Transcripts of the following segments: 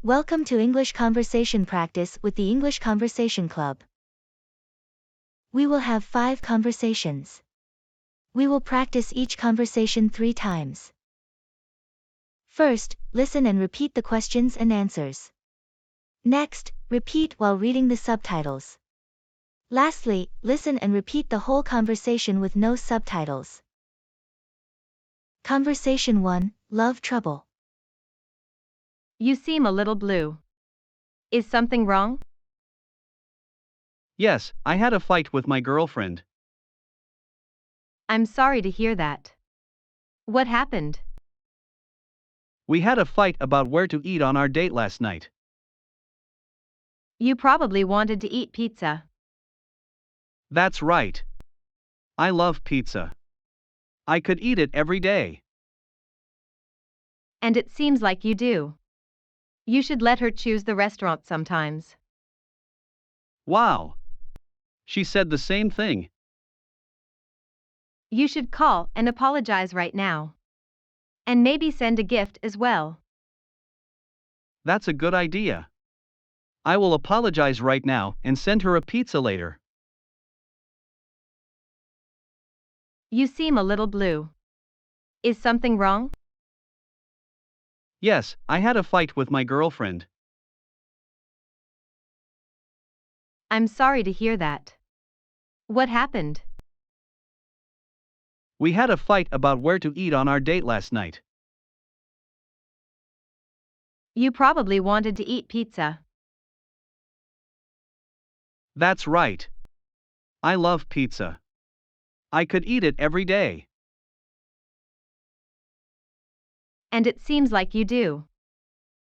Welcome to English Conversation Practice with the English Conversation Club. We will have 5 conversations. We will practice each conversation 3 times. First, listen and repeat the questions and answers. Next, repeat while reading the subtitles. Lastly, listen and repeat the whole conversation with no subtitles. Conversation 1, Love Trouble. You seem a little blue. Is something wrong? Yes, I had a fight with my girlfriend. I'm sorry to hear that. What happened? We had a fight about where to eat on our date last night. You probably wanted to eat pizza. That's right. I love pizza. I could eat it every day. And it seems like you do. You should let her choose the restaurant sometimes. Wow. She said the same thing. You should call and apologize right now. And maybe send a gift as well. That's a good idea. I will apologize right now and send her a pizza later. You seem a little blue. Is something wrong? Yes, I had a fight with my girlfriend. I'm sorry to hear that. What happened? We had a fight about where to eat on our date last night. You probably wanted to eat pizza. That's right. I love pizza. I could eat it every day. And it seems like you do.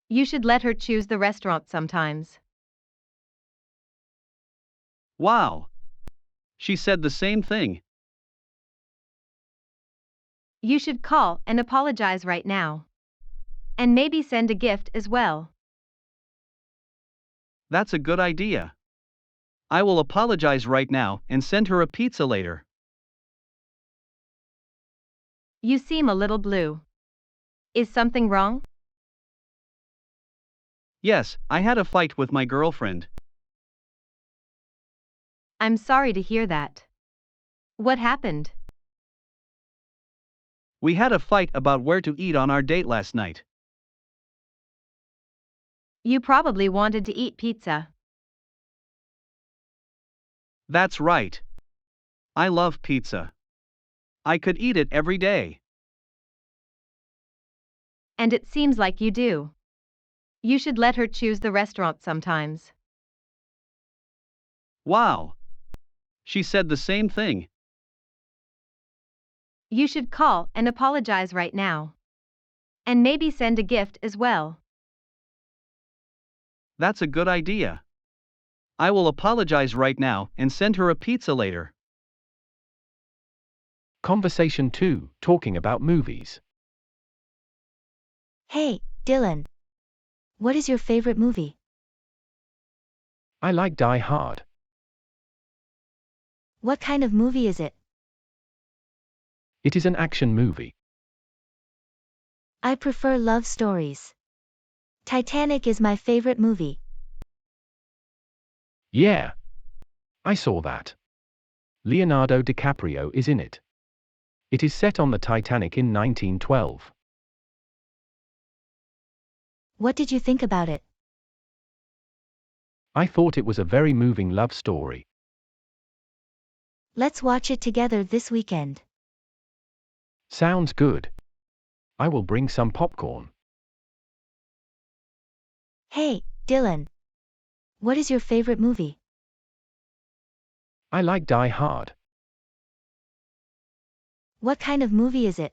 You should let her choose the restaurant sometimes. Wow. She said the same thing. You should call and apologize right now. And maybe send a gift as well. That's a good idea. I will apologize right now and send her a pizza later. You seem a little blue. Is something wrong? Yes, I had a fight with my girlfriend. I'm sorry to hear that. What happened? We had a fight about where to eat on our date last night. You probably wanted to eat pizza. That's right. I love pizza. I could eat it every day. And it seems like you do. You should let her choose the restaurant sometimes. Wow. She said the same thing. You should call and apologize right now. And maybe send a gift as well. That's a good idea. I will apologize right now and send her a pizza later. Conversation 2, talking about movies. Hey, Dylan. What is your favorite movie? I like Die Hard. What kind of movie is it? It is an action movie. I prefer love stories. Titanic is my favorite movie. Yeah. I saw that. Leonardo DiCaprio is in it. It is set on the Titanic in 1912. What did you think about it? I thought it was a very moving love story. Let's watch it together this weekend. Sounds good. I will bring some popcorn. Hey, Dylan. What is your favorite movie? I like Die Hard. What kind of movie is it?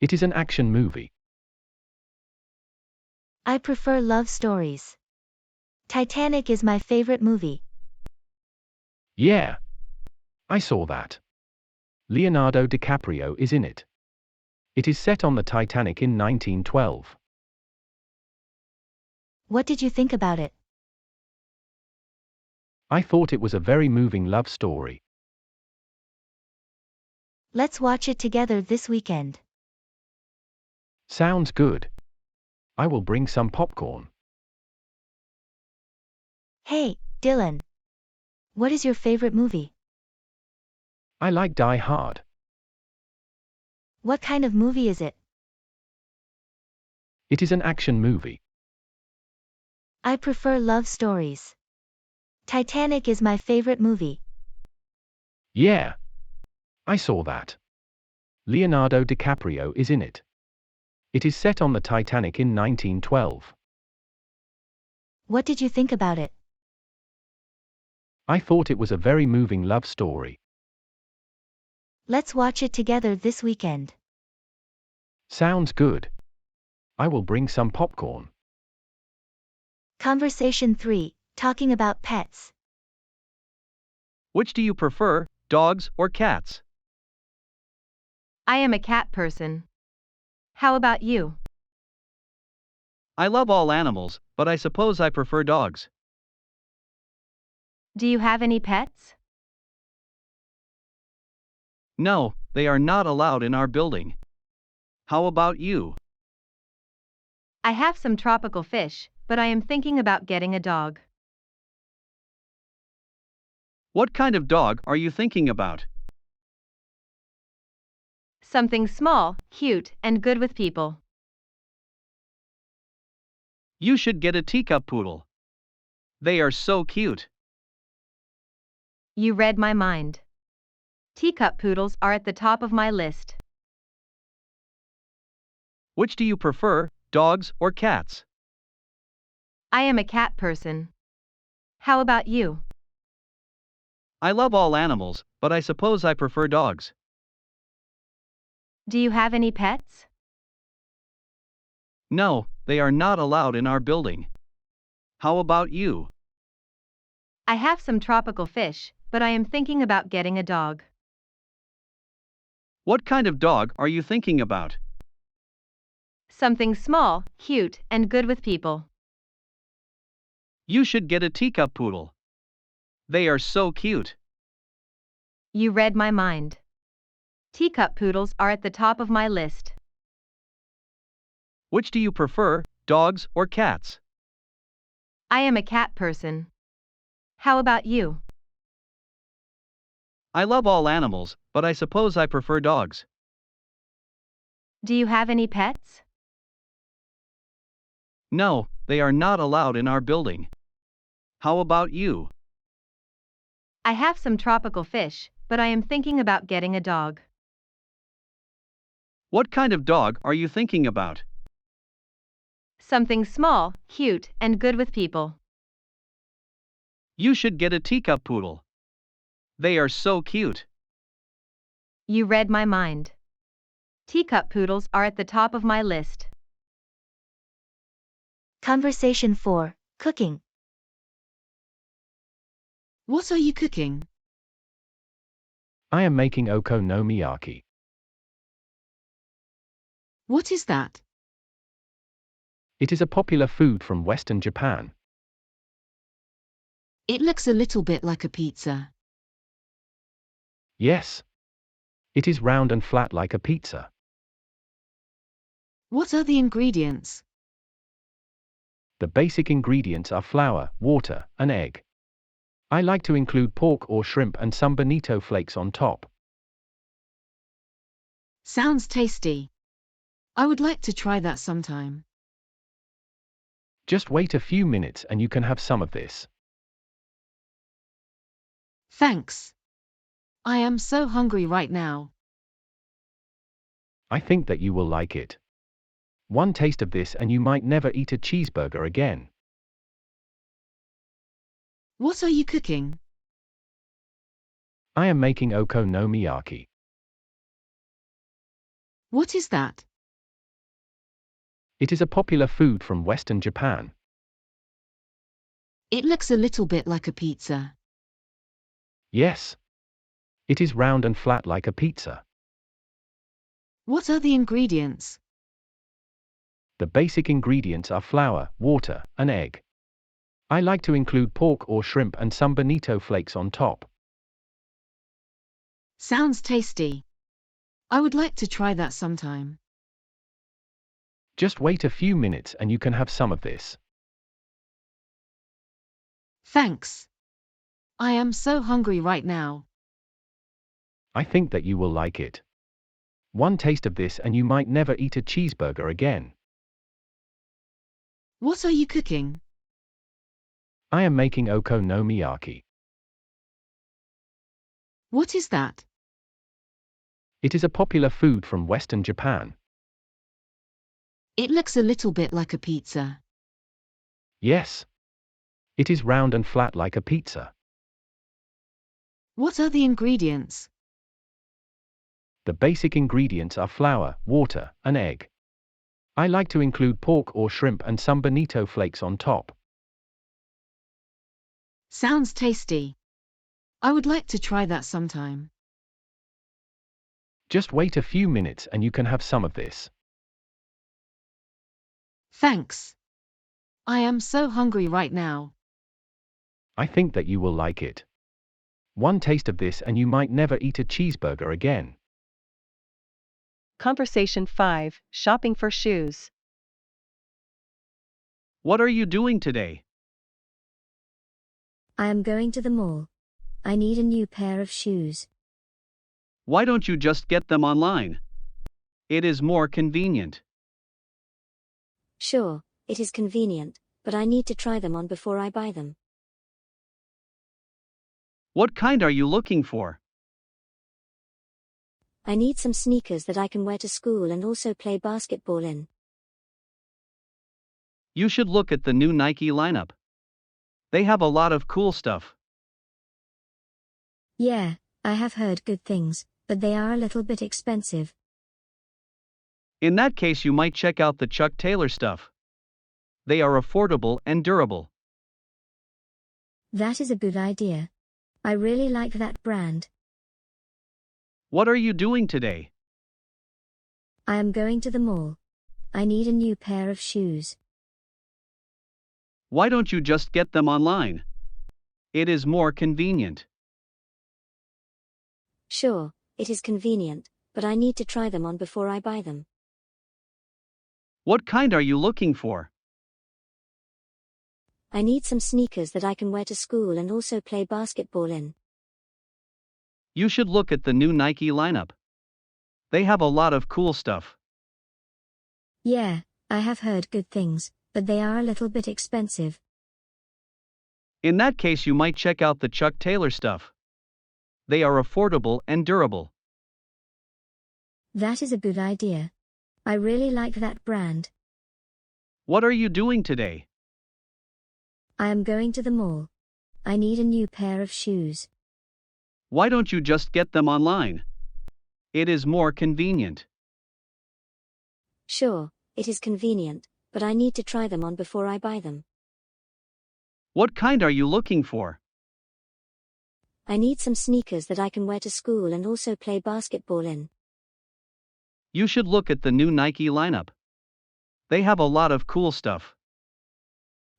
It is an action movie. I prefer love stories. Titanic is my favorite movie. Yeah. I saw that. Leonardo DiCaprio is in it. It is set on the Titanic in 1912. What did you think about it? I thought it was a very moving love story. Let's watch it together this weekend. Sounds good. I will bring some popcorn. Hey, Dylan. What is your favorite movie? I like Die Hard. What kind of movie is it? It is an action movie. I prefer love stories. Titanic is my favorite movie. Yeah. I saw that. Leonardo DiCaprio is in it. It is set on the Titanic in 1912. What did you think about it? I thought it was a very moving love story. Let's watch it together this weekend. Sounds good. I will bring some popcorn. Conversation 3, talking about pets. Which do you prefer, dogs or cats? I am a cat person. How about you? I love all animals, but I suppose I prefer dogs. Do you have any pets? No, they are not allowed in our building. How about you? I have some tropical fish, but I am thinking about getting a dog. What kind of dog are you thinking about? Something small, cute, and good with people. You should get a teacup poodle. They are so cute. You read my mind. Teacup poodles are at the top of my list. Which do you prefer, dogs or cats? I am a cat person. How about you? I love all animals, but I suppose I prefer dogs. Do you have any pets? No, they are not allowed in our building. How about you? I have some tropical fish, but I am thinking about getting a dog. What kind of dog are you thinking about? Something small, cute, and good with people. You should get a teacup poodle. They are so cute. You read my mind. Teacup poodles are at the top of my list. Which do you prefer, dogs or cats? I am a cat person. How about you? I love all animals, but I suppose I prefer dogs. Do you have any pets? No, they are not allowed in our building. How about you? I have some tropical fish, but I am thinking about getting a dog. What kind of dog are you thinking about? Something small, cute, and good with people. You should get a teacup poodle. They are so cute. You read my mind. Teacup poodles are at the top of my list. Conversation 4, cooking. What are you cooking? I am making okonomiyaki. What is that? It is a popular food from Western Japan. It looks a little bit like a pizza. Yes. It is round and flat like a pizza. What are the ingredients? The basic ingredients are flour, water, and egg. I like to include pork or shrimp and some bonito flakes on top. Sounds tasty. I would like to try that sometime. Just wait a few minutes and you can have some of this. Thanks. I am so hungry right now. I think that you will like it. One taste of this and you might never eat a cheeseburger again. What are you cooking? I am making okonomiyaki. What is that? It is a popular food from Western Japan. It looks a little bit like a pizza. Yes. It is round and flat like a pizza. What are the ingredients? The basic ingredients are flour, water, and egg. I like to include pork or shrimp and some bonito flakes on top. Sounds tasty. I would like to try that sometime. Just wait a few minutes and you can have some of this. Thanks. I am so hungry right now. I think that you will like it. One taste of this and you might never eat a cheeseburger again. What are you cooking? I am making okonomiyaki. What is that? It is a popular food from Western Japan. It looks a little bit like a pizza. Yes. It is round and flat like a pizza. What are the ingredients? The basic ingredients are flour, water, and egg. I like to include pork or shrimp and some bonito flakes on top. Sounds tasty. I would like to try that sometime. Just wait a few minutes and you can have some of this. Thanks. I am so hungry right now. I think that you will like it. One taste of this and you might never eat a cheeseburger again. Conversation 5, Shopping for Shoes. What are you doing today? I am going to the mall. I need a new pair of shoes. Why don't you just get them online? It is more convenient. Sure, it is convenient, but I need to try them on before I buy them. What kind are you looking for? I need some sneakers that I can wear to school and also play basketball in. You should look at the new Nike lineup. They have a lot of cool stuff. Yeah, I have heard good things, but they are a little bit expensive. In that case, you might check out the Chuck Taylor stuff. They are affordable and durable. That is a good idea. I really like that brand. What are you doing today? I am going to the mall. I need a new pair of shoes. Why don't you just get them online? It is more convenient. Sure, it is convenient, but I need to try them on before I buy them. What kind are you looking for? I need some sneakers that I can wear to school and also play basketball in. You should look at the new Nike lineup. They have a lot of cool stuff. Yeah, I have heard good things, but they are a little bit expensive. In that case, you might check out the Chuck Taylor stuff. They are affordable and durable. That is a good idea. I really like that brand. What are you doing today? I am going to the mall. I need a new pair of shoes. Why don't you just get them online? It is more convenient. Sure, it is convenient, but I need to try them on before I buy them. What kind are you looking for? I need some sneakers that I can wear to school and also play basketball in. You should look at the new Nike lineup. They have a lot of cool stuff.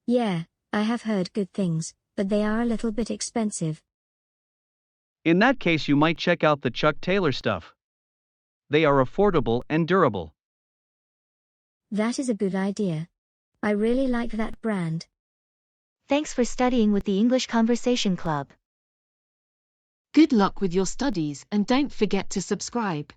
Yeah, I have heard good things, but they are a little bit expensive. In that case, you might check out the Chuck Taylor stuff. They are affordable and durable. That is a good idea. I really like that brand. Thanks for studying with the English Conversation Club. Good luck with your studies and don't forget to subscribe.